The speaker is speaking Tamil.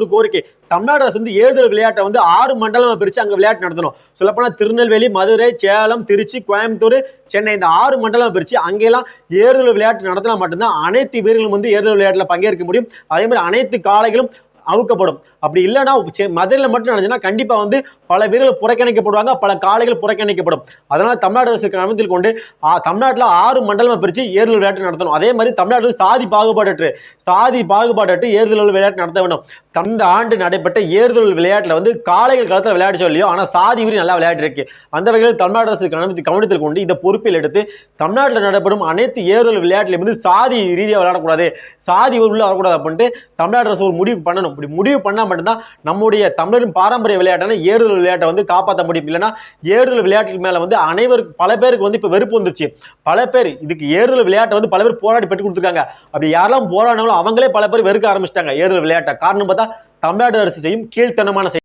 ஒரு கோரிக்கை. தமிழ்நாடு அரசு வந்து ஏறுதல் விளையாட்டை வந்து 6 மண்டலமா பிரிச்சு அங்க விளையாட்டு நடத்தணும். சொல்லப்போனா திருநெல்வேலி, மதுரை, சேலம், திருச்சி, கோயம்புத்தூர், சென்னை இந்த 6 மண்டலமா பிரிச்சு அங்கெல்லாம் ஏறுதல் விளையாட்டு நடத்தினா மட்டும்தான் அனைத்து வீரர்களும் வந்து ஏறுதல் விளையாட்டுல பங்கேற்க முடியும். அதே மாதிரி அனைத்து காளைகளும் அவுக்கப்படும். அப்படி இல்லைன்னா மதுரையில் மட்டும் நடந்துச்சுன்னா கண்டிப்பா வந்து பல வீரர்கள் புறக்கணிக்கப்படுவாங்க, பல காளைகள் புறக்கணிக்கப்படும். அதனால தமிழ்நாடு அரசு கவனத்தில் கொண்டு தமிழ்நாட்டில் 6 மண்டலமா பிரிச்சு ஏறுதல் விளையாட்டு நடத்தணும். அதே மாதிரி தமிழ்நாட்டில் சாதி பாகுபாடற்று ஏறுதல் விளையாட்டு நடத்த வேண்டும். இந்த ஆண்டு நடைபெற்ற ஏறுதல் விளையாட்டுல வந்து காளைகள் களத்தில் விளையாட்டு சொல்லியோ ஆனா சாதி வீரர் நல்லா விளையாட்டு இருக்கு. அந்த வகையில் தமிழ்நாடு அரசு கவனத்தில் கொண்டு இந்த பொறுப்பில் எடுத்து தமிழ்நாட்டில் நடைபெறும் அனைத்து ஏறுதல் விளையாட்டுல வந்து சாதி ரீதியாக விளையாடக்கூடாது, சாதி உள்ள வரக்கூடாது அப்படின்ட்டு தமிழ்நாடு அரசு ஒரு முடிவு பண்ணணும். இப்படி முடிவு பண்ணா மட்டும்தான் நம்முடைய தமிழரின் பாரம்பரிய விளையாட்டான ஏறுதல் விளையாட்டை வந்து காப்பாற்ற முடியும். இல்லைன்னா ஏறுதல் விளையாட்டுக்கு மேல வந்து அனைவருக்கும் பல பேருக்கு வந்து இப்ப வெறுப்பு வந்துருச்சு. பல பேர் இதுக்கு ஏறுதல் விளையாட்டை வந்து பல பேர் போராடி பெற்று கொடுத்துருக்காங்க. அப்படி யாரெல்லாம் போராடினாலும் அவங்களே பல பேர் வெறுக்க ஆரம்பிச்சிட்டாங்க ஏறுதல் விளையாட்டை. காரணம் பார்த்தா தமிழ்நாடு அரசு செய்யும் கீழ்த்தனமான